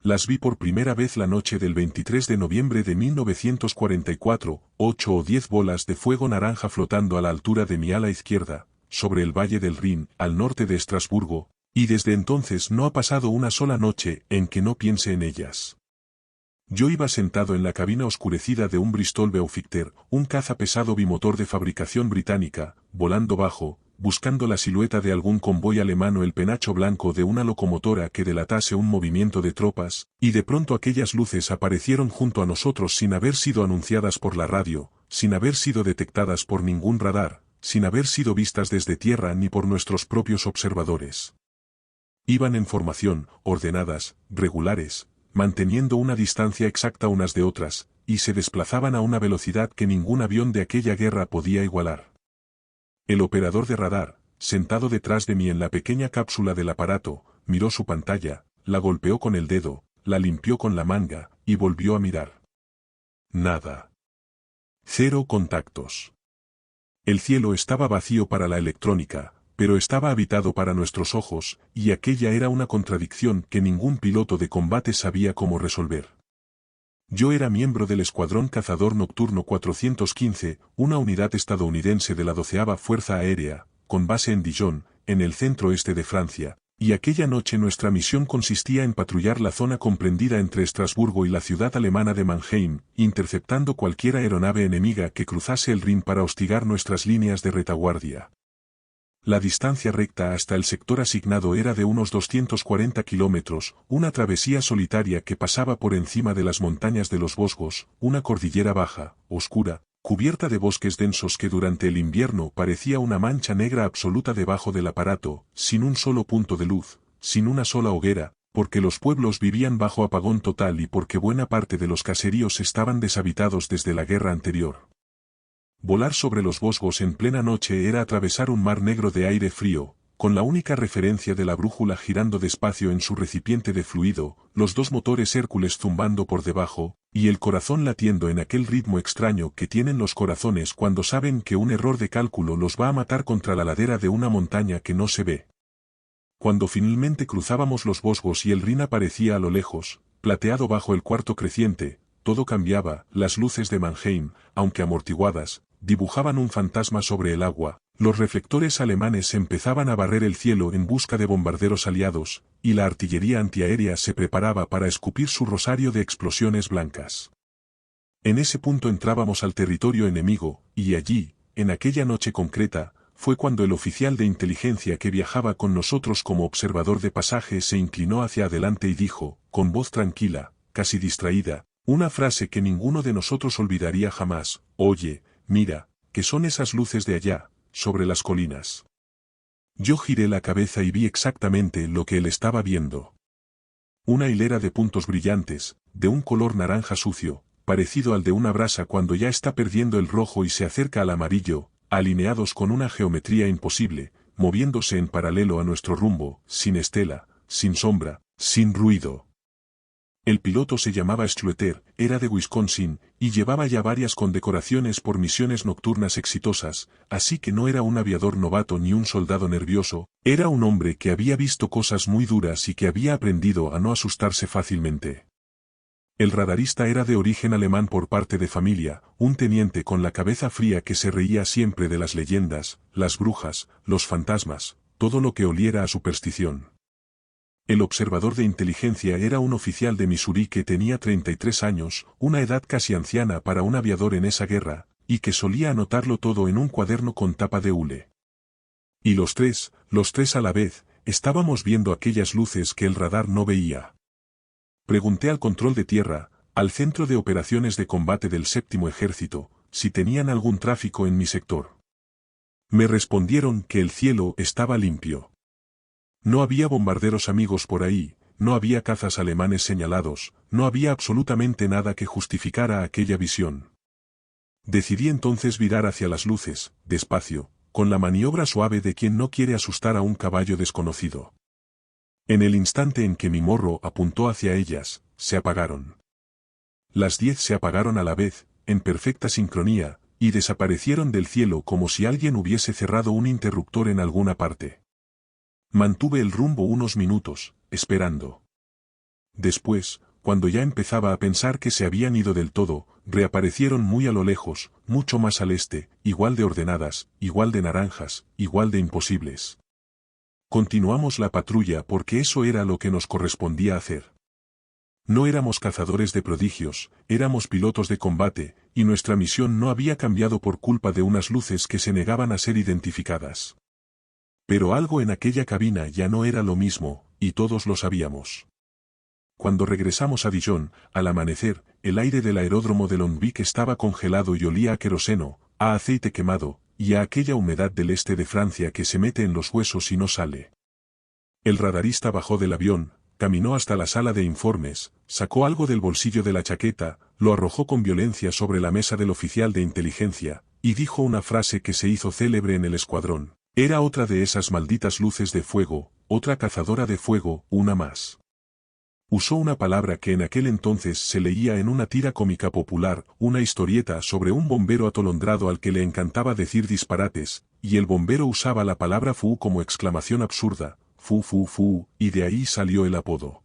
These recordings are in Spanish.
Las vi por primera vez la noche del 23 de noviembre de 1944, 8 o 10 bolas de fuego naranja flotando a la altura de mi ala izquierda, sobre el valle del Rin, al norte de Estrasburgo, y desde entonces no ha pasado una sola noche en que no piense en ellas. Yo iba sentado en la cabina oscurecida de un Bristol Beaufighter, un caza pesado bimotor de fabricación británica, volando bajo, buscando la silueta de algún convoy alemán o el penacho blanco de una locomotora que delatase un movimiento de tropas, y de pronto aquellas luces aparecieron junto a nosotros sin haber sido anunciadas por la radio, sin haber sido detectadas por ningún radar, sin haber sido vistas desde tierra ni por nuestros propios observadores. Iban en formación, ordenadas, regulares, manteniendo una distancia exacta unas de otras, y se desplazaban a una velocidad que ningún avión de aquella guerra podía igualar. El operador de radar, sentado detrás de mí en la pequeña cápsula del aparato, miró su pantalla, la golpeó con el dedo, la limpió con la manga, y volvió a mirar. Nada. 0 contactos. El cielo estaba vacío para la electrónica, pero estaba habitado para nuestros ojos, y aquella era una contradicción que ningún piloto de combate sabía cómo resolver. Yo era miembro del Escuadrón Cazador Nocturno 415, una unidad estadounidense de la 12ª Fuerza Aérea, con base en Dijon, en el centro-este de Francia, y aquella noche nuestra misión consistía en patrullar la zona comprendida entre Estrasburgo y la ciudad alemana de Mannheim, interceptando cualquier aeronave enemiga que cruzase el Rin para hostigar nuestras líneas de retaguardia. La distancia recta hasta el sector asignado era de unos 240 kilómetros, una travesía solitaria que pasaba por encima de las montañas de los Vosgos, una cordillera baja, oscura, cubierta de bosques densos que durante el invierno parecía una mancha negra absoluta debajo del aparato, sin un solo punto de luz, sin una sola hoguera, porque los pueblos vivían bajo apagón total y porque buena parte de los caseríos estaban deshabitados desde la guerra anterior. Volar sobre los Vosgos en plena noche era atravesar un mar negro de aire frío, con la única referencia de la brújula girando despacio en su recipiente de fluido, los dos motores Hércules zumbando por debajo, y el corazón latiendo en aquel ritmo extraño que tienen los corazones cuando saben que un error de cálculo los va a matar contra la ladera de una montaña que no se ve. Cuando finalmente cruzábamos los Vosgos y el Rin aparecía a lo lejos, plateado bajo el cuarto creciente, todo cambiaba, las luces de Mannheim, aunque amortiguadas, dibujaban un fantasma sobre el agua, los reflectores alemanes empezaban a barrer el cielo en busca de bombarderos aliados, y la artillería antiaérea se preparaba para escupir su rosario de explosiones blancas. En ese punto entrábamos al territorio enemigo, y allí, en aquella noche concreta, fue cuando el oficial de inteligencia que viajaba con nosotros como observador de pasaje se inclinó hacia adelante y dijo, con voz tranquila, casi distraída, una frase que ninguno de nosotros olvidaría jamás: «Oye, mira, ¿qué son esas luces de allá, sobre las colinas?» Yo giré la cabeza y vi exactamente lo que él estaba viendo. Una hilera de puntos brillantes, de un color naranja sucio, parecido al de una brasa cuando ya está perdiendo el rojo y se acerca al amarillo, alineados con una geometría imposible, moviéndose en paralelo a nuestro rumbo, sin estela, sin sombra, sin ruido. El piloto se llamaba Schlueter, era de Wisconsin, y llevaba ya varias condecoraciones por misiones nocturnas exitosas, así que no era un aviador novato ni un soldado nervioso, era un hombre que había visto cosas muy duras y que había aprendido a no asustarse fácilmente. El radarista era de origen alemán por parte de familia, un teniente con la cabeza fría que se reía siempre de las leyendas, las brujas, los fantasmas, todo lo que oliera a superstición. El observador de inteligencia era un oficial de Missouri que tenía 33 años, una edad casi anciana para un aviador en esa guerra, y que solía anotarlo todo en un cuaderno con tapa de hule. Y los tres a la vez, estábamos viendo aquellas luces que el radar no veía. Pregunté al control de tierra, al centro de operaciones de combate del 7º Ejército, si tenían algún tráfico en mi sector. Me respondieron que el cielo estaba limpio. No había bombarderos amigos por ahí, no había cazas alemanes señalados, no había absolutamente nada que justificara aquella visión. Decidí entonces virar hacia las luces, despacio, con la maniobra suave de quien no quiere asustar a un caballo desconocido. En el instante en que mi morro apuntó hacia ellas, se apagaron. Las 10 se apagaron a la vez, en perfecta sincronía, y desaparecieron del cielo como si alguien hubiese cerrado un interruptor en alguna parte. Mantuve el rumbo unos minutos, esperando. Después, cuando ya empezaba a pensar que se habían ido del todo, reaparecieron muy a lo lejos, mucho más al este, igual de ordenadas, igual de naranjas, igual de imposibles. Continuamos la patrulla porque eso era lo que nos correspondía hacer. No éramos cazadores de prodigios, éramos pilotos de combate, y nuestra misión no había cambiado por culpa de unas luces que se negaban a ser identificadas. Pero algo en aquella cabina ya no era lo mismo, y todos lo sabíamos. Cuando regresamos a Dijon, al amanecer, el aire del aeródromo de Longvic estaba congelado y olía a queroseno, a aceite quemado, y a aquella humedad del este de Francia que se mete en los huesos y no sale. El radarista bajó del avión, caminó hasta la sala de informes, sacó algo del bolsillo de la chaqueta, lo arrojó con violencia sobre la mesa del oficial de inteligencia, y dijo una frase que se hizo célebre en el escuadrón. Era otra de esas malditas luces de fuego, otra cazadora de fuego, una más. Usó una palabra que en aquel entonces se leía en una tira cómica popular, una historieta sobre un bombero atolondrado al que le encantaba decir disparates, y el bombero usaba la palabra fu como exclamación absurda, fu fu fu, y de ahí salió el apodo.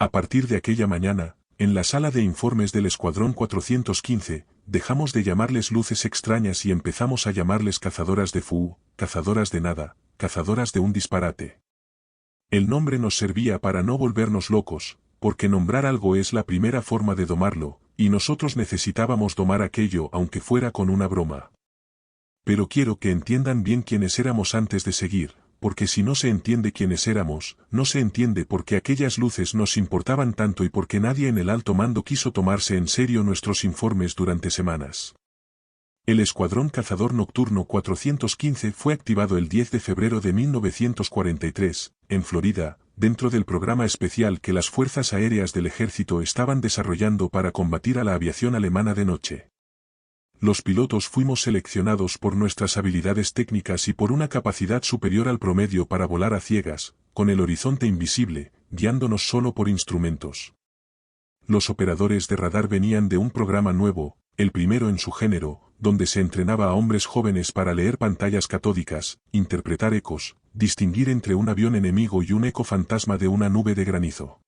A partir de aquella mañana, en la sala de informes del Escuadrón 415, dejamos de llamarles luces extrañas y empezamos a llamarles cazadoras de fu, cazadoras de nada, cazadoras de un disparate. El nombre nos servía para no volvernos locos, porque nombrar algo es la primera forma de domarlo, y nosotros necesitábamos domar aquello aunque fuera con una broma. Pero quiero que entiendan bien quiénes éramos antes de seguir, porque si no se entiende quiénes éramos, no se entiende por qué aquellas luces nos importaban tanto y por qué nadie en el alto mando quiso tomarse en serio nuestros informes durante semanas. El Escuadrón Cazador Nocturno 415 fue activado el 10 de febrero de 1943, en Florida, dentro del programa especial que las fuerzas aéreas del ejército estaban desarrollando para combatir a la aviación alemana de noche. Los pilotos fuimos seleccionados por nuestras habilidades técnicas y por una capacidad superior al promedio para volar a ciegas, con el horizonte invisible, guiándonos solo por instrumentos. Los operadores de radar venían de un programa nuevo, el primero en su género, donde se entrenaba a hombres jóvenes para leer pantallas catódicas, interpretar ecos, distinguir entre un avión enemigo y un eco fantasma de una nube de granizo.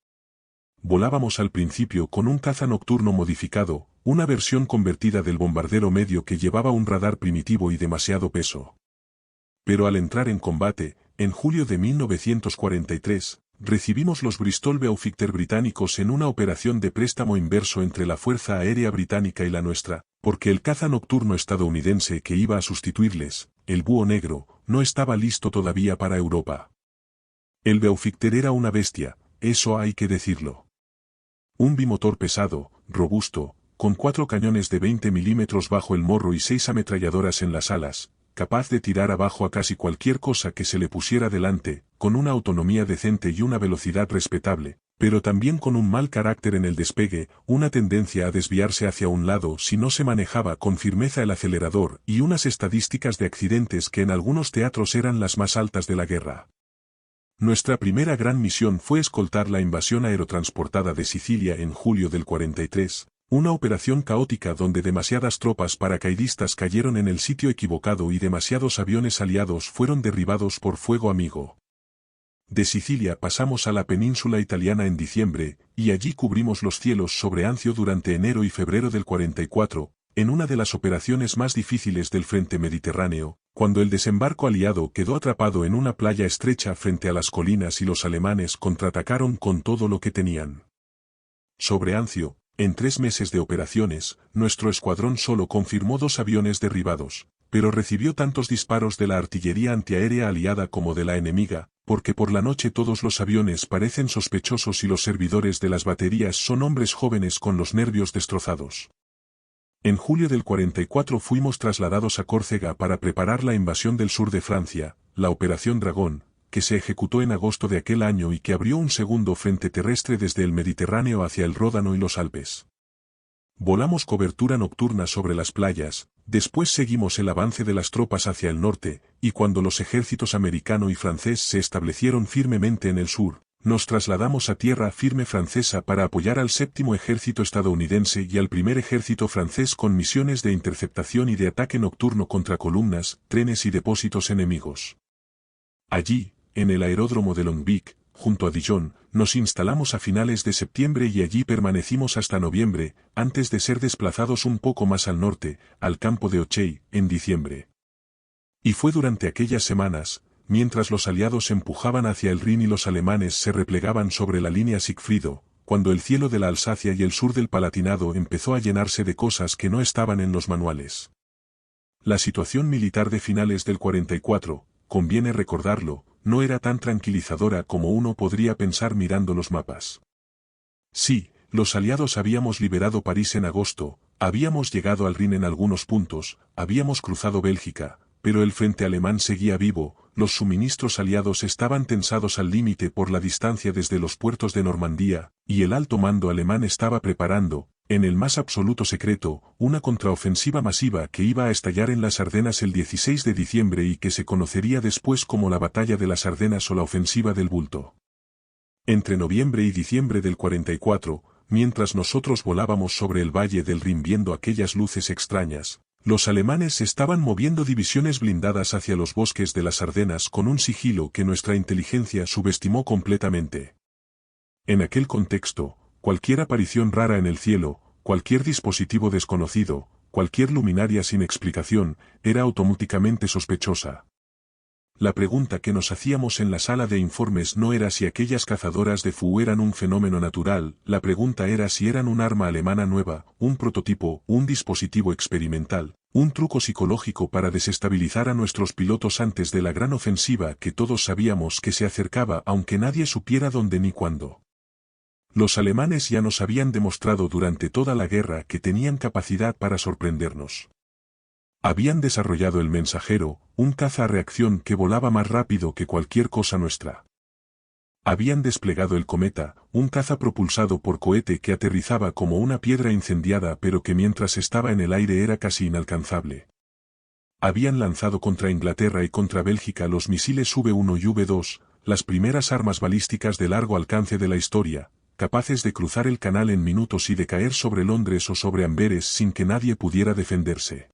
Volábamos al principio con un caza nocturno modificado, una versión convertida del bombardero medio que llevaba un radar primitivo y demasiado peso. Pero al entrar en combate, en julio de 1943, recibimos los Bristol Beaufort británicos en una operación de préstamo inverso entre la Fuerza Aérea Británica y la nuestra, porque el caza nocturno estadounidense que iba a sustituirles, el Búho Negro, no estaba listo todavía para Europa. El Beaufort era una bestia, eso hay que decirlo. Un bimotor pesado, robusto, con 4 cañones de 20 milímetros bajo el morro y 6 ametralladoras en las alas, capaz de tirar abajo a casi cualquier cosa que se le pusiera delante, con una autonomía decente y una velocidad respetable, pero también con un mal carácter en el despegue, una tendencia a desviarse hacia un lado si no se manejaba con firmeza el acelerador y unas estadísticas de accidentes que en algunos teatros eran las más altas de la guerra. Nuestra primera gran misión fue escoltar la invasión aerotransportada de Sicilia en julio del 43, una operación caótica donde demasiadas tropas paracaidistas cayeron en el sitio equivocado y demasiados aviones aliados fueron derribados por fuego amigo. De Sicilia pasamos a la península italiana en diciembre, y allí cubrimos los cielos sobre Anzio durante enero y febrero del 44, en una de las operaciones más difíciles del frente mediterráneo, cuando el desembarco aliado quedó atrapado en una playa estrecha frente a las colinas y los alemanes contraatacaron con todo lo que tenían. Sobre Anzio, en 3 meses de operaciones, nuestro escuadrón solo confirmó 2 aviones derribados, pero recibió tantos disparos de la artillería antiaérea aliada como de la enemiga, porque por la noche todos los aviones parecen sospechosos y los servidores de las baterías son hombres jóvenes con los nervios destrozados. En julio del 44 fuimos trasladados a Córcega para preparar la invasión del sur de Francia, la Operación Dragón, que se ejecutó en agosto de aquel año y que abrió un segundo frente terrestre desde el Mediterráneo hacia el Ródano y los Alpes. Volamos cobertura nocturna sobre las playas, después seguimos el avance de las tropas hacia el norte, y cuando los ejércitos americano y francés se establecieron firmemente en el sur, nos trasladamos a tierra firme francesa para apoyar al 7º Ejército estadounidense y al 1er Ejército francés con misiones de interceptación y de ataque nocturno contra columnas, trenes y depósitos enemigos. Allí, en el aeródromo de Longvic, junto a Dijon, nos instalamos a finales de septiembre y allí permanecimos hasta noviembre, antes de ser desplazados un poco más al norte, al campo de Ochey, en diciembre. Y fue durante aquellas semanas, mientras los aliados empujaban hacia el Rin y los alemanes se replegaban sobre la línea Sigfrido, cuando el cielo de la Alsacia y el sur del Palatinado empezó a llenarse de cosas que no estaban en los manuales. La situación militar de finales del 44, conviene recordarlo, no era tan tranquilizadora como uno podría pensar mirando los mapas. Sí, los aliados habíamos liberado París en agosto, habíamos llegado al Rin en algunos puntos, habíamos cruzado Bélgica, pero el frente alemán seguía vivo, los suministros aliados estaban tensados al límite por la distancia desde los puertos de Normandía, y el alto mando alemán estaba preparando, en el más absoluto secreto, una contraofensiva masiva que iba a estallar en las Ardenas el 16 de diciembre y que se conocería después como la Batalla de las Ardenas o la Ofensiva del Bulto. Entre noviembre y diciembre del 44, mientras nosotros volábamos sobre el valle del Rin viendo aquellas luces extrañas, los alemanes estaban moviendo divisiones blindadas hacia los bosques de las Ardenas con un sigilo que nuestra inteligencia subestimó completamente. En aquel contexto, cualquier aparición rara en el cielo, cualquier dispositivo desconocido, cualquier luminaria sin explicación, era automáticamente sospechosa. La pregunta que nos hacíamos en la sala de informes no era si aquellas cazadoras de Fu eran un fenómeno natural, la pregunta era si eran un arma alemana nueva, un prototipo, un dispositivo experimental, un truco psicológico para desestabilizar a nuestros pilotos antes de la gran ofensiva que todos sabíamos que se acercaba aunque nadie supiera dónde ni cuándo. Los alemanes ya nos habían demostrado durante toda la guerra que tenían capacidad para sorprendernos. Habían desarrollado el mensajero, un caza a reacción que volaba más rápido que cualquier cosa nuestra. Habían desplegado el cometa, un caza propulsado por cohete que aterrizaba como una piedra incendiada pero que mientras estaba en el aire era casi inalcanzable. Habían lanzado contra Inglaterra y contra Bélgica los misiles V1 y V2, las primeras armas balísticas de largo alcance de la historia, capaces de cruzar el canal en minutos y de caer sobre Londres o sobre Amberes sin que nadie pudiera defenderse.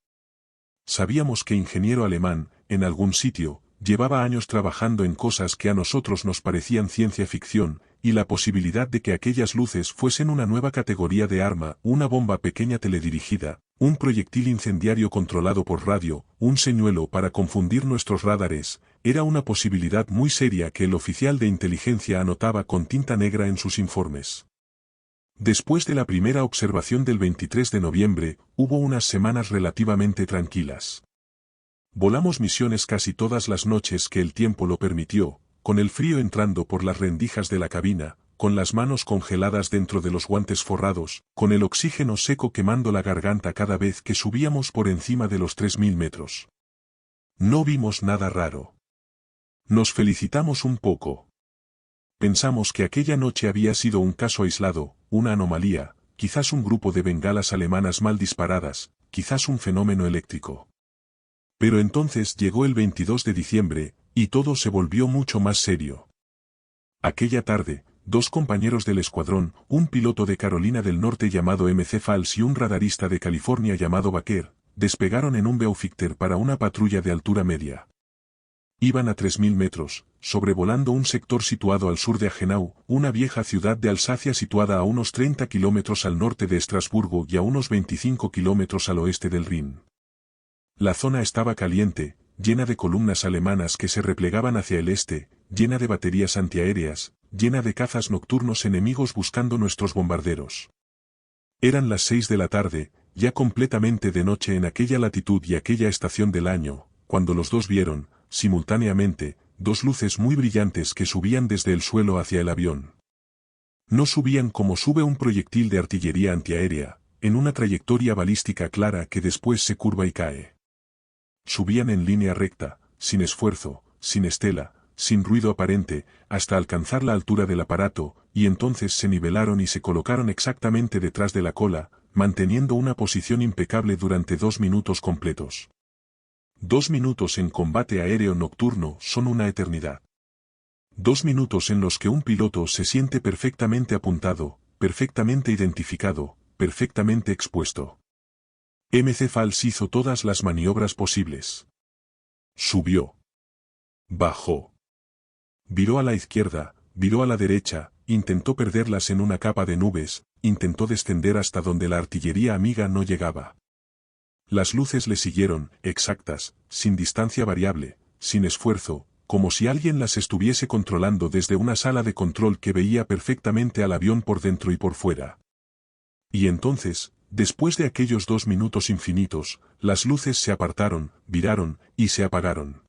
Sabíamos que ingeniero alemán, en algún sitio, llevaba años trabajando en cosas que a nosotros nos parecían ciencia ficción, y la posibilidad de que aquellas luces fuesen una nueva categoría de arma, una bomba pequeña teledirigida, un proyectil incendiario controlado por radio, un señuelo para confundir nuestros radares, era una posibilidad muy seria que el oficial de inteligencia anotaba con tinta negra en sus informes. Después de la primera observación del 23 de noviembre, hubo unas semanas relativamente tranquilas. Volamos misiones casi todas las noches que el tiempo lo permitió, con el frío entrando por las rendijas de la cabina, con las manos congeladas dentro de los guantes forrados, con el oxígeno seco quemando la garganta cada vez que subíamos por encima de los 3000 metros. No vimos nada raro. Nos felicitamos un poco. Pensamos que aquella noche había sido un caso aislado, una anomalía, quizás un grupo de bengalas alemanas mal disparadas, quizás un fenómeno eléctrico. Pero entonces llegó el 22 de diciembre, y todo se volvió mucho más serio. Aquella tarde, dos compañeros del escuadrón, un piloto de Carolina del Norte llamado MC Fals y un radarista de California llamado Baker, despegaron en un Beaufighter para una patrulla de altura media. Iban a 3000 metros, sobrevolando un sector situado al sur de Agenau, una vieja ciudad de Alsacia situada a unos 30 kilómetros al norte de Estrasburgo y a unos 25 kilómetros al oeste del Rin. La zona estaba caliente, llena de columnas alemanas que se replegaban hacia el este, llena de baterías antiaéreas, llena de cazas nocturnos enemigos buscando nuestros bombarderos. Eran las 6 de la tarde, ya completamente de noche en aquella latitud y aquella estación del año, cuando los dos vieron, simultáneamente, dos luces muy brillantes que subían desde el suelo hacia el avión. No subían como sube un proyectil de artillería antiaérea, en una trayectoria balística clara que después se curva y cae. Subían en línea recta, sin esfuerzo, sin estela, sin ruido aparente, hasta alcanzar la altura del aparato, y entonces se nivelaron y se colocaron exactamente detrás de la cola, manteniendo una posición impecable durante 2 minutos completos. 2 minutos en combate aéreo nocturno son una eternidad. 2 minutos en los que un piloto se siente perfectamente apuntado, perfectamente identificado, perfectamente expuesto. MC Fals hizo todas las maniobras posibles. Subió. Bajó. Viró a la izquierda, viró a la derecha, intentó perderlas en una capa de nubes, intentó descender hasta donde la artillería amiga no llegaba. Las luces le siguieron, exactas, sin distancia variable, sin esfuerzo, como si alguien las estuviese controlando desde una sala de control que veía perfectamente al avión por dentro y por fuera. Y entonces, después de aquellos 2 minutos infinitos, las luces se apartaron, viraron, y se apagaron.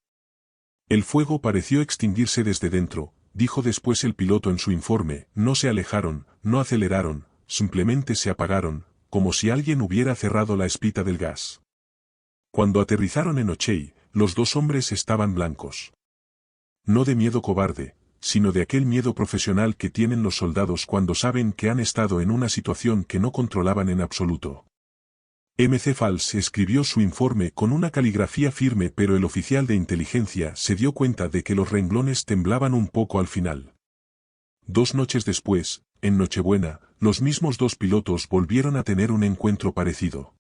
El fuego pareció extinguirse desde dentro, dijo después el piloto en su informe, no se alejaron, no aceleraron, simplemente se apagaron, como si alguien hubiera cerrado la espita del gas. Cuando aterrizaron en Ochey, los 2 hombres estaban blancos. No de miedo cobarde, sino de aquel miedo profesional que tienen los soldados cuando saben que han estado en una situación que no controlaban en absoluto. M.C. Falls escribió su informe con una caligrafía firme, pero el oficial de inteligencia se dio cuenta de que los renglones temblaban un poco al final. 2 noches después, en Nochebuena, los mismos 2 pilotos volvieron a tener un encuentro parecido.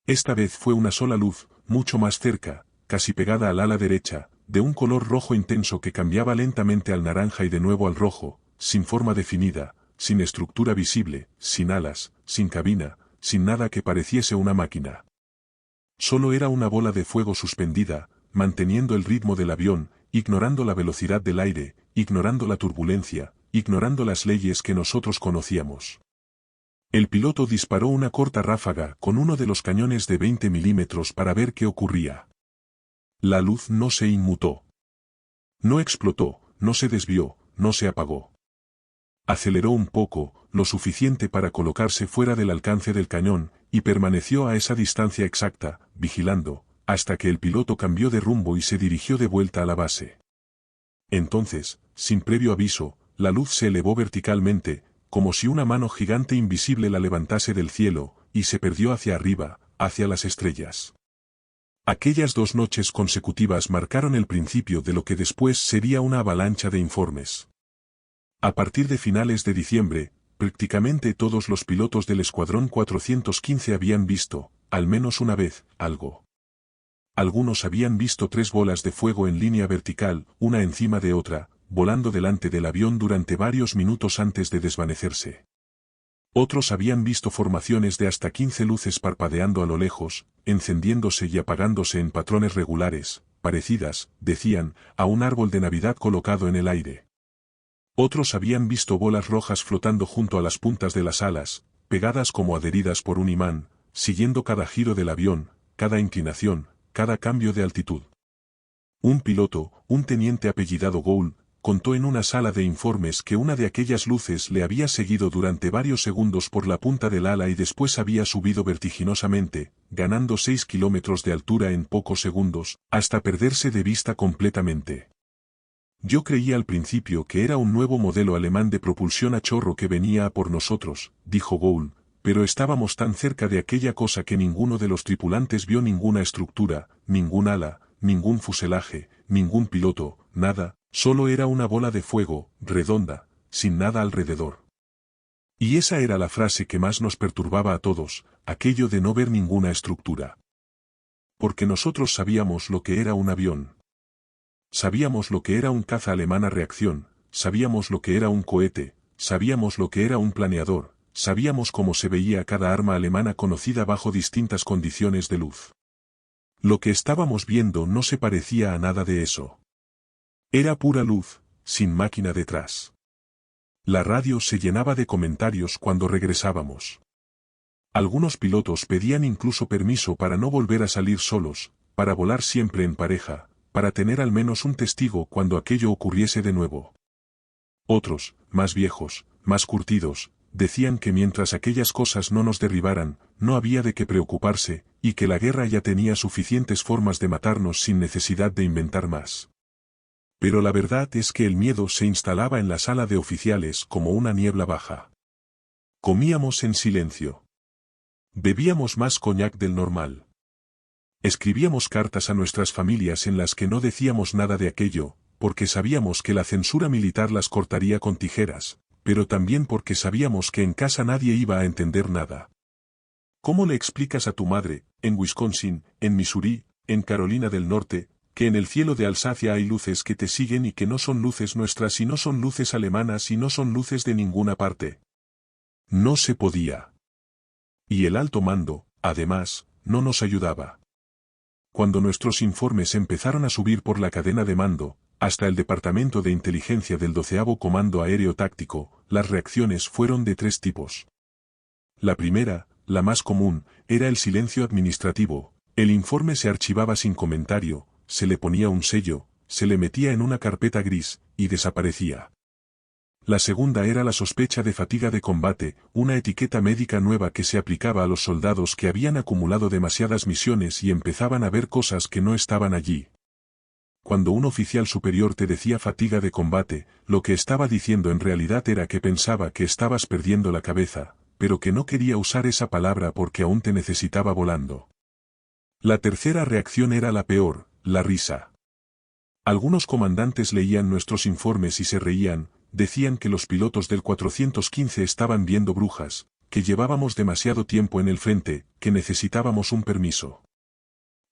Esta vez fue una sola luz, mucho más cerca, casi pegada al ala derecha, de un color rojo intenso que cambiaba lentamente al naranja y de nuevo al rojo, sin forma definida, sin estructura visible, sin alas, sin cabina, sin nada que pareciese una máquina. Solo era una bola de fuego suspendida, manteniendo el ritmo del avión, ignorando la velocidad del aire, ignorando la turbulencia, ignorando las leyes que nosotros conocíamos. El piloto disparó una corta ráfaga con uno de los cañones de 20 milímetros para ver qué ocurría. La luz no se inmutó. No explotó, no se desvió, no se apagó. Aceleró un poco, lo suficiente para colocarse fuera del alcance del cañón, y permaneció a esa distancia exacta, vigilando, hasta que el piloto cambió de rumbo y se dirigió de vuelta a la base. Entonces, sin previo aviso, la luz se elevó verticalmente, como si una mano gigante invisible la levantase del cielo, y se perdió hacia arriba, hacia las estrellas. Aquellas 2 noches consecutivas marcaron el principio de lo que después sería una avalancha de informes. A partir de finales de diciembre, prácticamente todos los pilotos del Escuadrón 415 habían visto, al menos una vez, algo. Algunos habían visto 3 bolas de fuego en línea vertical, una encima de otra, volando delante del avión durante varios minutos antes de desvanecerse. Otros habían visto formaciones de hasta 15 luces parpadeando a lo lejos, encendiéndose y apagándose en patrones regulares, parecidas, decían, a un árbol de Navidad colocado en el aire. Otros habían visto bolas rojas flotando junto a las puntas de las alas, pegadas como adheridas por un imán, siguiendo cada giro del avión, cada inclinación, cada cambio de altitud. Un piloto, un teniente apellidado Gould, contó en una sala de informes que una de aquellas luces le había seguido durante varios segundos por la punta del ala y después había subido vertiginosamente, ganando 6 kilómetros de altura en pocos segundos, hasta perderse de vista completamente. Yo creía al principio que era un nuevo modelo alemán de propulsión a chorro que venía a por nosotros, dijo Gould, pero estábamos tan cerca de aquella cosa que ninguno de los tripulantes vio ninguna estructura, ningún ala, ningún fuselaje, ningún piloto, nada, solo era una bola de fuego, redonda, sin nada alrededor. Y esa era la frase que más nos perturbaba a todos, aquello de no ver ninguna estructura. Porque nosotros sabíamos lo que era un avión. Sabíamos lo que era un caza alemán a reacción, sabíamos lo que era un cohete, sabíamos lo que era un planeador, sabíamos cómo se veía cada arma alemana conocida bajo distintas condiciones de luz. Lo que estábamos viendo no se parecía a nada de eso. Era pura luz, sin máquina detrás. La radio se llenaba de comentarios cuando regresábamos. Algunos pilotos pedían incluso permiso para no volver a salir solos, para volar siempre en pareja, para tener al menos un testigo cuando aquello ocurriese de nuevo. Otros, más viejos, más curtidos, decían que mientras aquellas cosas no nos derribaran, no había de qué preocuparse, y que la guerra ya tenía suficientes formas de matarnos sin necesidad de inventar más. Pero la verdad es que el miedo se instalaba en la sala de oficiales como una niebla baja. Comíamos en silencio. Bebíamos más coñac del normal. Escribíamos cartas a nuestras familias en las que no decíamos nada de aquello, porque sabíamos que la censura militar las cortaría con tijeras, pero también porque sabíamos que en casa nadie iba a entender nada. ¿Cómo le explicas a tu madre, en Wisconsin, en Missouri, en Carolina del Norte, que en el cielo de Alsacia hay luces que te siguen y que no son luces nuestras y no son luces alemanas y no son luces de ninguna parte. No se podía. Y el alto mando, además, no nos ayudaba. Cuando nuestros informes empezaron a subir por la cadena de mando, hasta el Departamento de Inteligencia del 12º Comando Aéreo Táctico, las reacciones fueron de tres tipos. La primera, la más común, era el silencio administrativo. El informe se archivaba sin comentario, se le ponía un sello, se le metía en una carpeta gris, y desaparecía. La segunda era la sospecha de fatiga de combate, una etiqueta médica nueva que se aplicaba a los soldados que habían acumulado demasiadas misiones y empezaban a ver cosas que no estaban allí. Cuando un oficial superior te decía fatiga de combate, lo que estaba diciendo en realidad era que pensaba que estabas perdiendo la cabeza, pero que no quería usar esa palabra porque aún te necesitaba volando. La tercera reacción era la peor, la risa. Algunos comandantes leían nuestros informes y se reían, decían que los pilotos del 415 estaban viendo brujas, que llevábamos demasiado tiempo en el frente, que necesitábamos un permiso.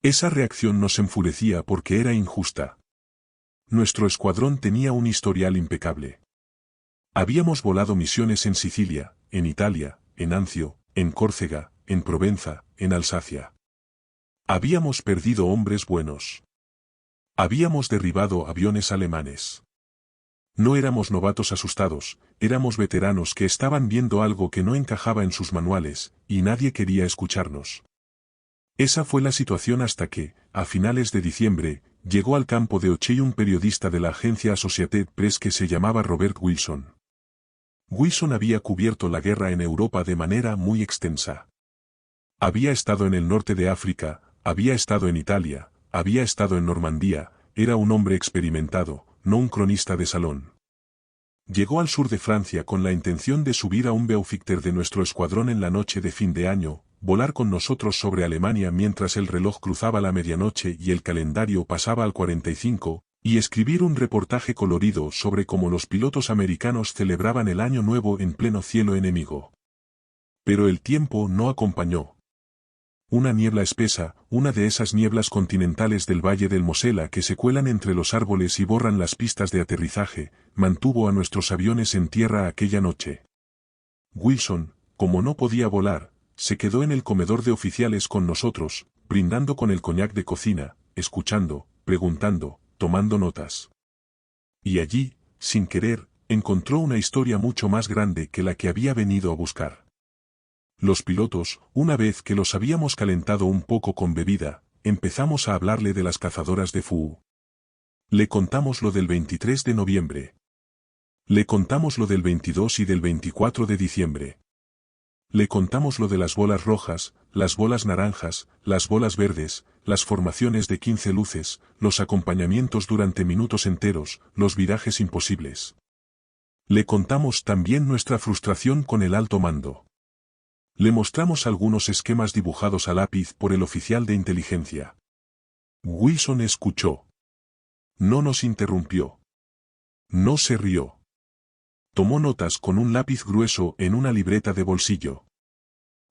Esa reacción nos enfurecía porque era injusta. Nuestro escuadrón tenía un historial impecable. Habíamos volado misiones en Sicilia, en Italia, en Anzio, en Córcega, en Provenza, en Alsacia. Habíamos perdido hombres buenos. Habíamos derribado aviones alemanes. No éramos novatos asustados, éramos veteranos que estaban viendo algo que no encajaba en sus manuales, y nadie quería escucharnos. Esa fue la situación hasta que, a finales de diciembre, llegó al campo de Ocey un periodista de la agencia Associated Press que se llamaba Robert Wilson. Wilson había cubierto la guerra en Europa de manera muy extensa. Había estado en el norte de África, había estado en Italia, había estado en Normandía, era un hombre experimentado, no un cronista de salón. Llegó al sur de Francia con la intención de subir a un Beaufighter de nuestro escuadrón en la noche de fin de año, volar con nosotros sobre Alemania mientras el reloj cruzaba la medianoche y el calendario pasaba al 45, y escribir un reportaje colorido sobre cómo los pilotos americanos celebraban el Año Nuevo en pleno cielo enemigo. Pero el tiempo no acompañó. Una niebla espesa, una de esas nieblas continentales del Valle del Mosela que se cuelan entre los árboles y borran las pistas de aterrizaje, mantuvo a nuestros aviones en tierra aquella noche. Wilson, como no podía volar, se quedó en el comedor de oficiales con nosotros, brindando con el coñac de cocina, escuchando, preguntando, tomando notas. Y allí, sin querer, encontró una historia mucho más grande que la que había venido a buscar. Los pilotos, una vez que los habíamos calentado un poco con bebida, empezamos a hablarle de las cazadoras de Fu. Le contamos lo del 23 de noviembre. Le contamos lo del 22 y del 24 de diciembre. Le contamos lo de las bolas rojas, las bolas naranjas, las bolas verdes, las formaciones de 15 luces, los acompañamientos durante minutos enteros, los virajes imposibles. Le contamos también nuestra frustración con el alto mando. Le mostramos algunos esquemas dibujados a lápiz por el oficial de inteligencia. Wilson escuchó. No nos interrumpió. No se rió. Tomó notas con un lápiz grueso en una libreta de bolsillo.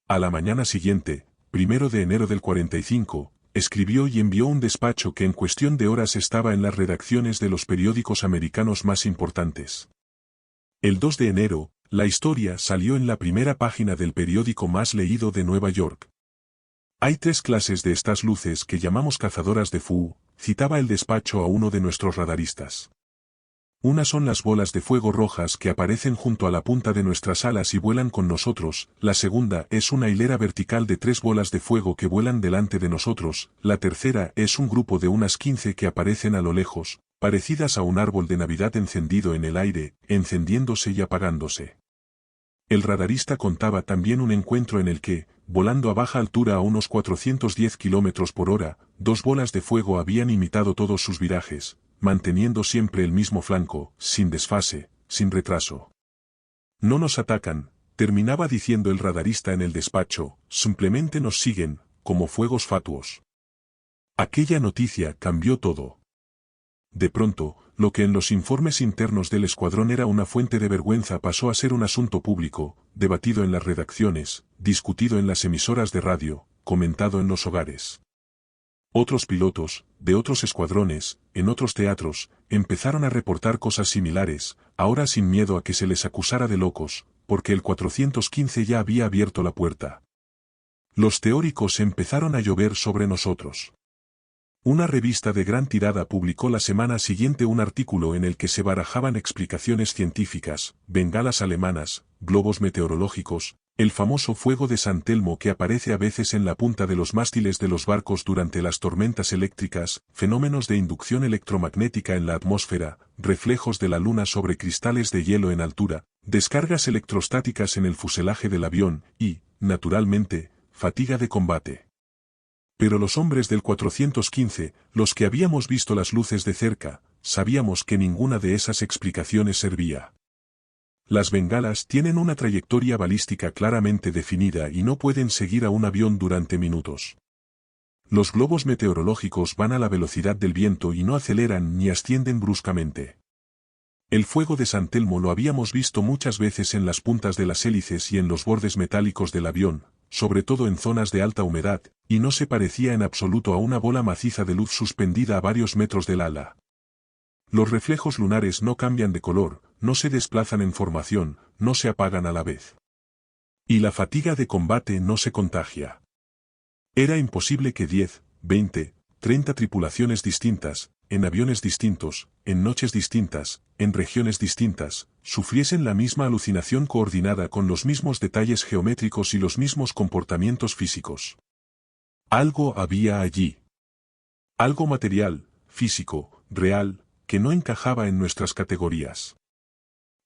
A la mañana siguiente, 1 de enero del 45, escribió y envió un despacho que en cuestión de horas estaba en las redacciones de los periódicos americanos más importantes. El 2 de enero, la historia salió en la primera página del periódico más leído de Nueva York. Hay 3 clases de estas luces que llamamos cazadoras de Fu, citaba el despacho a uno de nuestros radaristas. Una son las bolas de fuego rojas que aparecen junto a la punta de nuestras alas y vuelan con nosotros, la segunda es una hilera vertical de 3 bolas de fuego que vuelan delante de nosotros, la tercera es un grupo de unas 15 que aparecen a lo lejos, parecidas a un árbol de Navidad encendido en el aire, encendiéndose y apagándose. El radarista contaba también un encuentro en el que, volando a baja altura a unos 410 km por hora, 2 bolas de fuego habían imitado todos sus virajes, manteniendo siempre el mismo flanco, sin desfase, sin retraso. No nos atacan, terminaba diciendo el radarista en el despacho, simplemente nos siguen, como fuegos fatuos. Aquella noticia cambió todo. De pronto, lo que en los informes internos del escuadrón era una fuente de vergüenza pasó a ser un asunto público, debatido en las redacciones, discutido en las emisoras de radio, comentado en los hogares. Otros pilotos, de otros escuadrones, en otros teatros, empezaron a reportar cosas similares, ahora sin miedo a que se les acusara de locos, porque el 415 ya había abierto la puerta. Los teóricos empezaron a llover sobre nosotros. Una revista de gran tirada publicó la semana siguiente un artículo en el que se barajaban explicaciones científicas, bengalas alemanas, globos meteorológicos, el famoso fuego de San Telmo que aparece a veces en la punta de los mástiles de los barcos durante las tormentas eléctricas, fenómenos de inducción electromagnética en la atmósfera, reflejos de la luna sobre cristales de hielo en altura, descargas electrostáticas en el fuselaje del avión y, naturalmente, fatiga de combate. Pero los hombres del 415, los que habíamos visto las luces de cerca, sabíamos que ninguna de esas explicaciones servía. Las bengalas tienen una trayectoria balística claramente definida y no pueden seguir a un avión durante minutos. Los globos meteorológicos van a la velocidad del viento y no aceleran ni ascienden bruscamente. El fuego de San Telmo lo habíamos visto muchas veces en las puntas de las hélices y en los bordes metálicos del avión, sobre todo en zonas de alta humedad, y no se parecía en absoluto a una bola maciza de luz suspendida a varios metros del ala. Los reflejos lunares no cambian de color, no se desplazan en formación, no se apagan a la vez. Y la fatiga de combate no se contagia. Era imposible que 10, 20, 30 tripulaciones distintas, en aviones distintos, en noches distintas, en regiones distintas, sufriesen la misma alucinación coordinada con los mismos detalles geométricos y los mismos comportamientos físicos. Algo había allí. Algo material, físico, real, que no encajaba en nuestras categorías.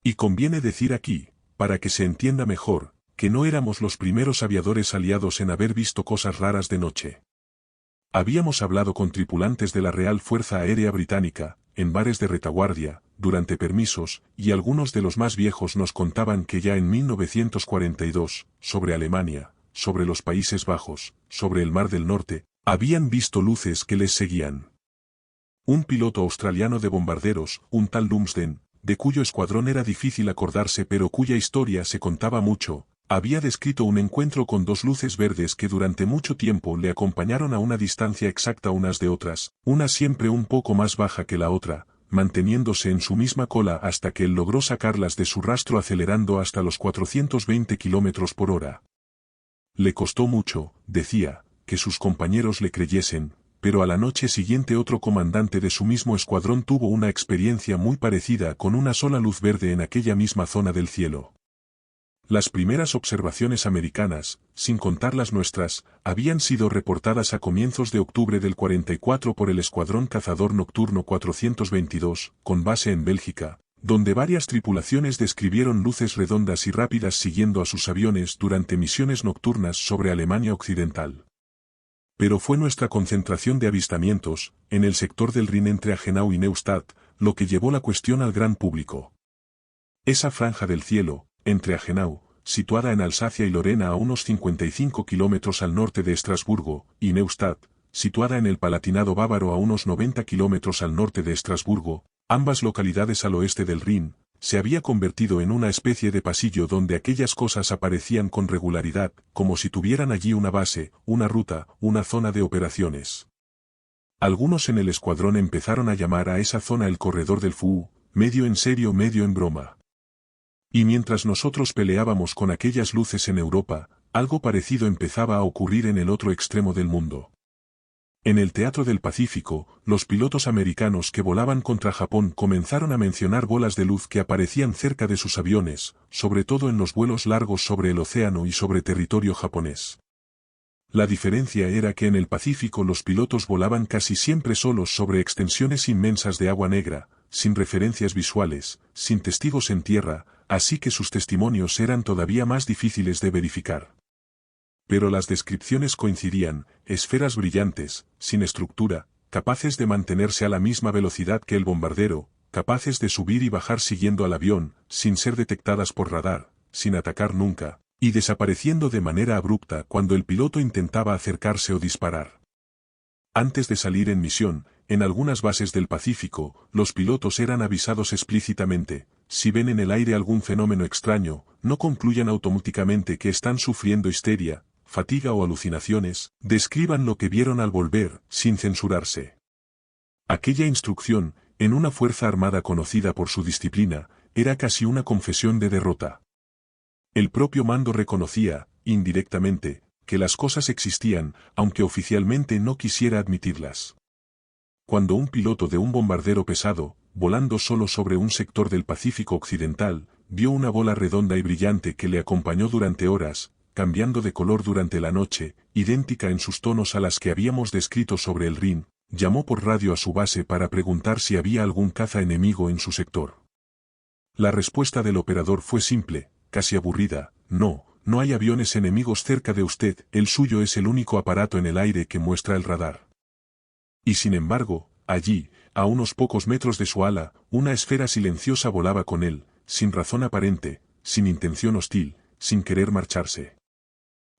Y conviene decir aquí, para que se entienda mejor, que no éramos los primeros aviadores aliados en haber visto cosas raras de noche. Habíamos hablado con tripulantes de la Real Fuerza Aérea Británica, en bares de retaguardia, durante permisos, y algunos de los más viejos nos contaban que ya en 1942, sobre Alemania, sobre los Países Bajos, sobre el Mar del Norte, habían visto luces que les seguían. Un piloto australiano de bombarderos, un tal Lumsden, de cuyo escuadrón era difícil acordarse pero cuya historia se contaba mucho, había descrito un encuentro con dos luces verdes que durante mucho tiempo le acompañaron a una distancia exacta unas de otras, una siempre un poco más baja que la otra, manteniéndose en su misma cola hasta que él logró sacarlas de su rastro acelerando hasta los 420 km por hora. Le costó mucho, decía, que sus compañeros le creyesen, pero a la noche siguiente otro comandante de su mismo escuadrón tuvo una experiencia muy parecida con una sola luz verde en aquella misma zona del cielo. Las primeras observaciones americanas, sin contar las nuestras, habían sido reportadas a comienzos de octubre del 44 por el Escuadrón Cazador Nocturno 422, con base en Bélgica, donde varias tripulaciones describieron luces redondas y rápidas siguiendo a sus aviones durante misiones nocturnas sobre Alemania Occidental. Pero fue nuestra concentración de avistamientos, en el sector del Rin entre Agenau y Neustadt, lo que llevó la cuestión al gran público. Esa franja del cielo, entre Agenau, situada en Alsacia y Lorena a unos 55 kilómetros al norte de Estrasburgo, y Neustadt, situada en el Palatinado bávaro a unos 90 kilómetros al norte de Estrasburgo, ambas localidades al oeste del Rin, se había convertido en una especie de pasillo donde aquellas cosas aparecían con regularidad, como si tuvieran allí una base, una ruta, una zona de operaciones. Algunos en el escuadrón empezaron a llamar a esa zona el corredor del Fu, medio en serio medio en broma. Y mientras nosotros peleábamos con aquellas luces en Europa, algo parecido empezaba a ocurrir en el otro extremo del mundo. En el Teatro del Pacífico, los pilotos americanos que volaban contra Japón comenzaron a mencionar bolas de luz que aparecían cerca de sus aviones, sobre todo en los vuelos largos sobre el océano y sobre territorio japonés. La diferencia era que en el Pacífico los pilotos volaban casi siempre solos sobre extensiones inmensas de agua negra, sin referencias visuales, sin testigos en tierra, así que sus testimonios eran todavía más difíciles de verificar. Pero las descripciones coincidían, esferas brillantes, sin estructura, capaces de mantenerse a la misma velocidad que el bombardero, capaces de subir y bajar siguiendo al avión, sin ser detectadas por radar, sin atacar nunca, y desapareciendo de manera abrupta cuando el piloto intentaba acercarse o disparar. Antes de salir en misión, en algunas bases del Pacífico, los pilotos eran avisados explícitamente, si ven en el aire algún fenómeno extraño, no concluyan automáticamente que están sufriendo histeria, fatiga o alucinaciones, describan lo que vieron al volver, sin censurarse. Aquella instrucción, en una fuerza armada conocida por su disciplina, era casi una confesión de derrota. El propio mando reconocía, indirectamente, que las cosas existían, aunque oficialmente no quisiera admitirlas. Cuando un piloto de un bombardero pesado, volando solo sobre un sector del Pacífico Occidental, vio una bola redonda y brillante que le acompañó durante horas, cambiando de color durante la noche, idéntica en sus tonos a las que habíamos descrito sobre el Rin, llamó por radio a su base para preguntar si había algún caza enemigo en su sector. La respuesta del operador fue simple, casi aburrida: no hay aviones enemigos cerca de usted, el suyo es el único aparato en el aire que muestra el radar. Y sin embargo, allí, a unos pocos metros de su ala, una esfera silenciosa volaba con él, sin razón aparente, sin intención hostil, sin querer marcharse.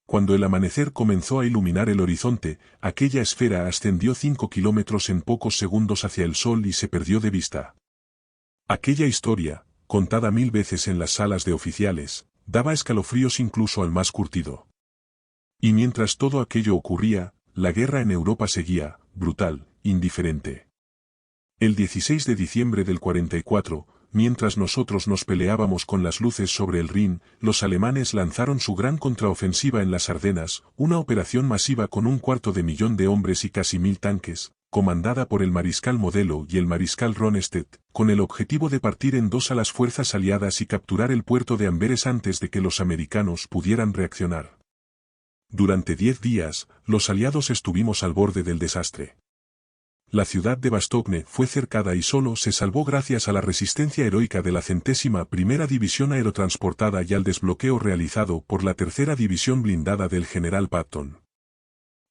Cuando el amanecer comenzó a iluminar el horizonte, aquella esfera ascendió 5 kilómetros en pocos segundos hacia el sol y se perdió de vista. Aquella historia, contada 1000 veces en las salas de oficiales, daba escalofríos incluso al más curtido. Y mientras todo aquello ocurría, la guerra en Europa seguía, brutal, indiferente. El 16 de diciembre del 44, mientras nosotros nos peleábamos con las luces sobre el Rin, los alemanes lanzaron su gran contraofensiva en las Ardenas, una operación masiva con 250.000 de hombres y casi 1000 tanques, comandada por el mariscal Modelo y el mariscal Ronnestedt, con el objetivo de partir en dos a las fuerzas aliadas y capturar el puerto de Amberes antes de que los americanos pudieran reaccionar. Durante 10 días, los aliados estuvimos al borde del desastre. La ciudad de Bastogne fue cercada y solo se salvó gracias a la resistencia heroica de la 101ª División Aerotransportada y al desbloqueo realizado por la 3ª División Blindada del general Patton.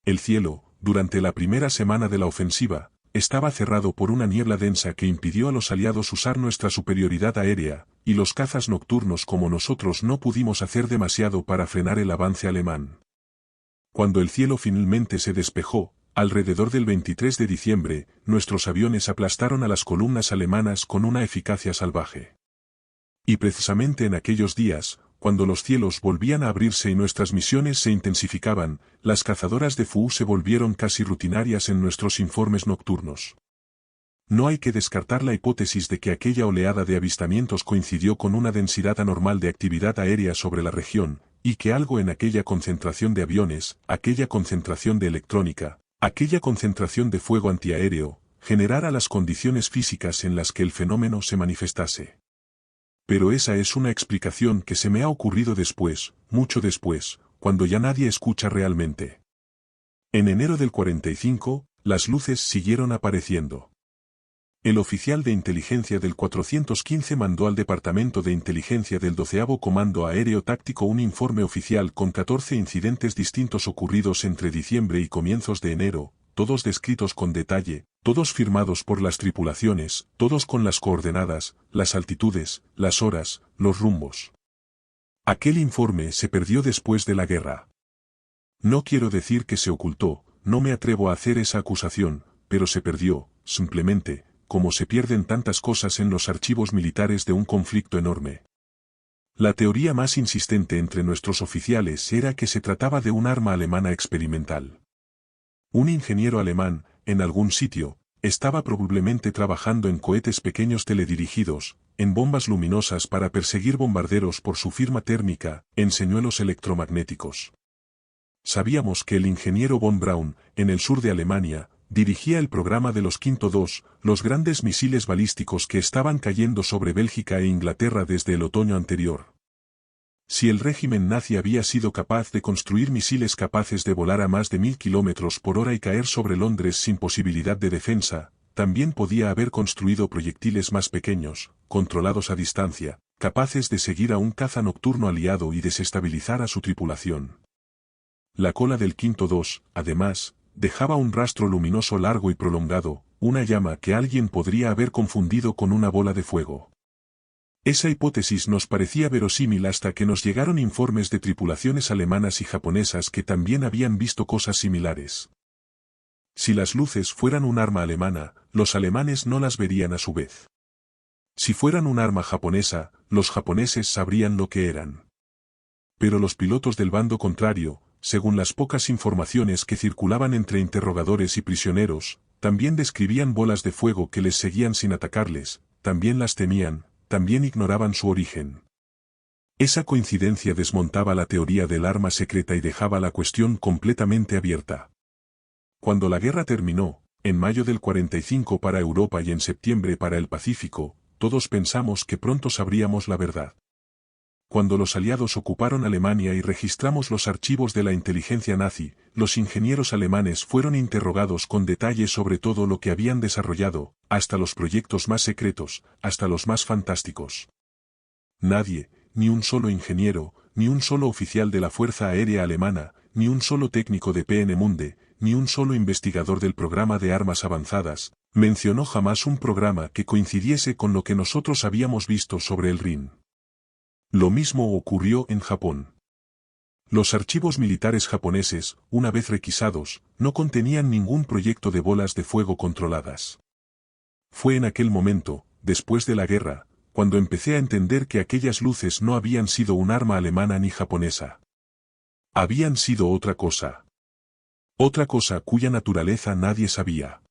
El cielo, durante la primera semana de la ofensiva, estaba cerrado por una niebla densa que impidió a los aliados usar nuestra superioridad aérea, y los cazas nocturnos como nosotros no pudimos hacer demasiado para frenar el avance alemán. Cuando el cielo finalmente se despejó, alrededor del 23 de diciembre, nuestros aviones aplastaron a las columnas alemanas con una eficacia salvaje. Y precisamente en aquellos días, cuando los cielos volvían a abrirse y nuestras misiones se intensificaban, las cazadoras de Fu se volvieron casi rutinarias en nuestros informes nocturnos. No hay que descartar la hipótesis de que aquella oleada de avistamientos coincidió con una densidad anormal de actividad aérea sobre la región, y que algo en aquella concentración de aviones, aquella concentración de electrónica, aquella concentración de fuego antiaéreo, generara las condiciones físicas en las que el fenómeno se manifestase. Pero esa es una explicación que se me ha ocurrido después, mucho después, cuando ya nadie escucha realmente. En enero del 45, las luces siguieron apareciendo. El oficial de inteligencia del 415 mandó al Departamento de Inteligencia del 12º Comando Aéreo Táctico un informe oficial con 14 incidentes distintos ocurridos entre diciembre y comienzos de enero, todos descritos con detalle, todos firmados por las tripulaciones, todos con las coordenadas, las altitudes, las horas, los rumbos. Aquel informe se perdió después de la guerra. No quiero decir que se ocultó, no me atrevo a hacer esa acusación, pero se perdió, simplemente, como se pierden tantas cosas en los archivos militares de un conflicto enorme. La teoría más insistente entre nuestros oficiales era que se trataba de un arma alemana experimental. Un ingeniero alemán, en algún sitio, estaba probablemente trabajando en cohetes pequeños teledirigidos, en bombas luminosas para perseguir bombarderos por su firma térmica, en señuelos electromagnéticos. Sabíamos que el ingeniero von Braun, en el sur de Alemania, dirigía el programa de los Quinto II, los grandes misiles balísticos que estaban cayendo sobre Bélgica e Inglaterra desde el otoño anterior. Si el régimen nazi había sido capaz de construir misiles capaces de volar a más de 1000 kilómetros por hora y caer sobre Londres sin posibilidad de defensa, también podía haber construido proyectiles más pequeños, controlados a distancia, capaces de seguir a un caza nocturno aliado y desestabilizar a su tripulación. La cola del Quinto II, además, dejaba un rastro luminoso largo y prolongado, una llama que alguien podría haber confundido con una bola de fuego. Esa hipótesis nos parecía verosímil hasta que nos llegaron informes de tripulaciones alemanas y japonesas que también habían visto cosas similares. Si las luces fueran un arma alemana, los alemanes no las verían a su vez. Si fueran un arma japonesa, los japoneses sabrían lo que eran. Pero los pilotos del bando contrario, según las pocas informaciones que circulaban entre interrogadores y prisioneros, también describían bolas de fuego que les seguían sin atacarles, también las temían, también ignoraban su origen. Esa coincidencia desmontaba la teoría del arma secreta y dejaba la cuestión completamente abierta. Cuando la guerra terminó, en mayo del 45 para Europa y en septiembre para el Pacífico, todos pensamos que pronto sabríamos la verdad. Cuando los aliados ocuparon Alemania y registramos los archivos de la inteligencia nazi, los ingenieros alemanes fueron interrogados con detalle sobre todo lo que habían desarrollado, hasta los proyectos más secretos, hasta los más fantásticos. Nadie, ni un solo ingeniero, ni un solo oficial de la Fuerza Aérea Alemana, ni un solo técnico de Peenemünde, ni un solo investigador del programa de armas avanzadas, mencionó jamás un programa que coincidiese con lo que nosotros habíamos visto sobre el Rin. Lo mismo ocurrió en Japón. Los archivos militares japoneses, una vez requisados, no contenían ningún proyecto de bolas de fuego controladas. Fue en aquel momento, después de la guerra, cuando empecé a entender que aquellas luces no habían sido un arma alemana ni japonesa. Habían sido otra cosa. Otra cosa cuya naturaleza nadie sabía.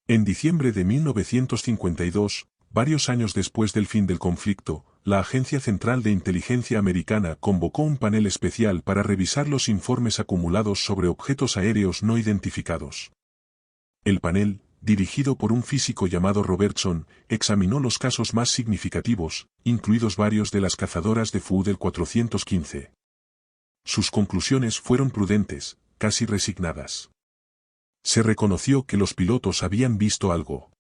En diciembre de 1952, varios años después del fin del conflicto, la Agencia Central de Inteligencia Americana convocó un panel especial para revisar los informes acumulados sobre objetos aéreos no identificados. El panel, dirigido por un físico llamado Robertson, examinó los casos más significativos, incluidos varios de las cazadoras de Fu del 415. Sus conclusiones fueron prudentes, casi resignadas. Se reconoció que los pilotos habían visto algo.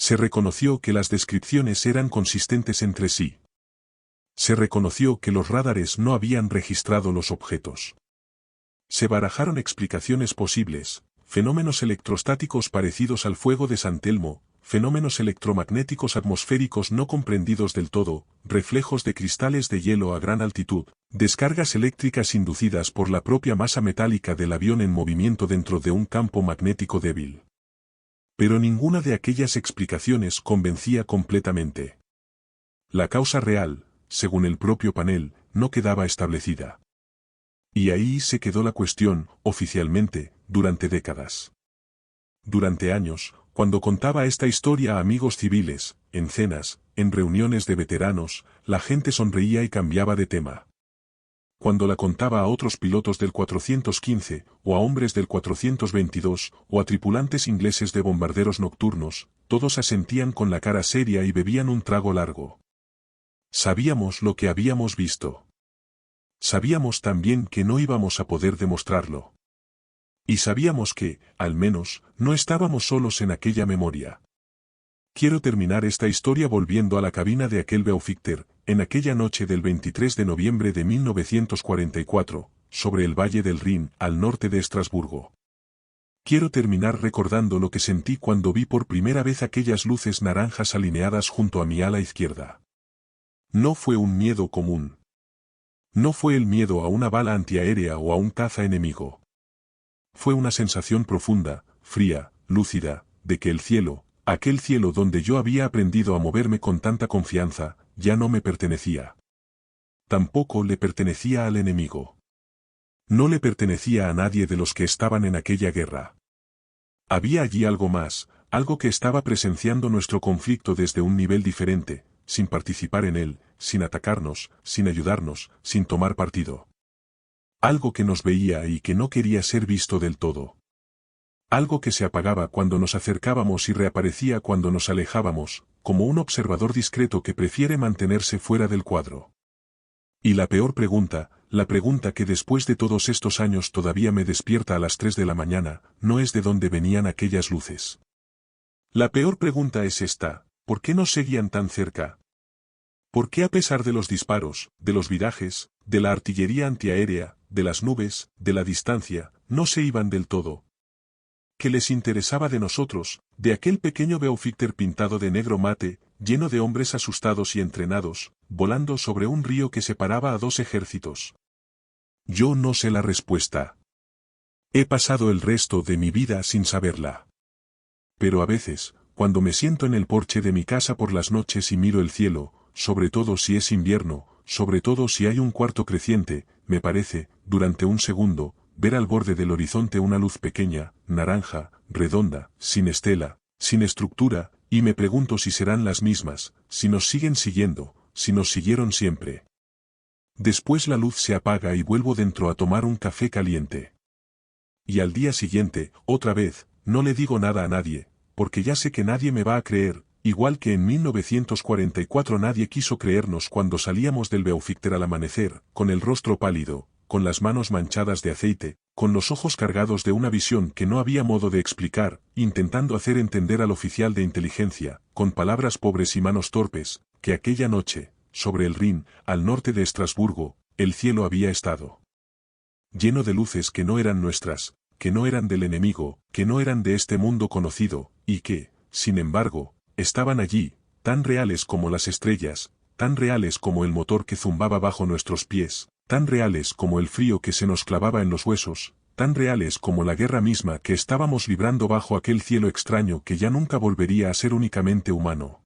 Se reconoció que las descripciones eran consistentes entre sí. Se reconoció que los radares no habían registrado los objetos. Se barajaron explicaciones posibles, fenómenos electrostáticos parecidos al fuego de San Telmo, fenómenos electromagnéticos atmosféricos no comprendidos del todo, reflejos de cristales de hielo a gran altitud, descargas eléctricas inducidas por la propia masa metálica del avión en movimiento dentro de un campo magnético débil. Pero ninguna de aquellas explicaciones convencía completamente. La causa real, según el propio panel, no quedaba establecida. Y ahí se quedó la cuestión, oficialmente, durante décadas. Durante años, cuando contaba esta historia a amigos civiles, en cenas, en reuniones de veteranos, la gente sonreía y cambiaba de tema. Cuando la contaba a otros pilotos del 415, o a hombres del 422, o a tripulantes ingleses de bombarderos nocturnos, todos asentían con la cara seria y bebían un trago largo. Sabíamos lo que habíamos visto. Sabíamos también que no íbamos a poder demostrarlo. Y sabíamos que, al menos, no estábamos solos en aquella memoria. Quiero terminar esta historia volviendo a la cabina de aquel Beaufighter, en aquella noche del 23 de noviembre de 1944, sobre el Valle del Rin, al norte de Estrasburgo. Quiero terminar recordando lo que sentí cuando vi por primera vez aquellas luces naranjas alineadas junto a mi ala izquierda. No fue un miedo común. No fue el miedo a una bala antiaérea o a un caza enemigo. Fue una sensación profunda, fría, lúcida, de que el cielo, aquel cielo donde yo había aprendido a moverme con tanta confianza, ya no me pertenecía. Tampoco le pertenecía al enemigo. No le pertenecía a nadie de los que estaban en aquella guerra. Había allí algo más, algo que estaba presenciando nuestro conflicto desde un nivel diferente, sin participar en él, sin atacarnos, sin ayudarnos, sin tomar partido. Algo que nos veía y que no quería ser visto del todo. Algo que se apagaba cuando nos acercábamos y reaparecía cuando nos alejábamos, como un observador discreto que prefiere mantenerse fuera del cuadro. Y la peor pregunta, la pregunta que después de todos estos años todavía me despierta a las 3 de la mañana, no es de dónde venían aquellas luces. La peor pregunta es esta: ¿por qué nos seguían tan cerca? ¿Por qué a pesar de los disparos, de los virajes, de la artillería antiaérea, de las nubes, de la distancia, no se iban del todo? ¿Qué les interesaba de nosotros, de aquel pequeño Beaufighter pintado de negro mate, lleno de hombres asustados y entrenados, volando sobre un río que separaba a dos ejércitos? Yo no sé la respuesta. He pasado el resto de mi vida sin saberla. Pero a veces, cuando me siento en el porche de mi casa por las noches y miro el cielo, sobre todo si es invierno, sobre todo si hay un cuarto creciente, me parece, durante un segundo, ver al borde del horizonte una luz pequeña, naranja, redonda, sin estela, sin estructura, y me pregunto si serán las mismas, si nos siguen siguiendo, si nos siguieron siempre. Después la luz se apaga y vuelvo dentro a tomar un café caliente. Y al día siguiente, otra vez, no le digo nada a nadie, porque ya sé que nadie me va a creer, igual que en 1944 nadie quiso creernos cuando salíamos del Beaufighter al amanecer, con el rostro pálido, con las manos manchadas de aceite, con los ojos cargados de una visión que no había modo de explicar, intentando hacer entender al oficial de inteligencia, con palabras pobres y manos torpes, que aquella noche, sobre el Rin, al norte de Estrasburgo, el cielo había estado lleno de luces que no eran nuestras, que no eran del enemigo, que no eran de este mundo conocido, y que, sin embargo, estaban allí, tan reales como las estrellas, tan reales como el motor que zumbaba bajo nuestros pies, tan reales como el frío que se nos clavaba en los huesos, tan reales como la guerra misma que estábamos librando bajo aquel cielo extraño que ya nunca volvería a ser únicamente humano.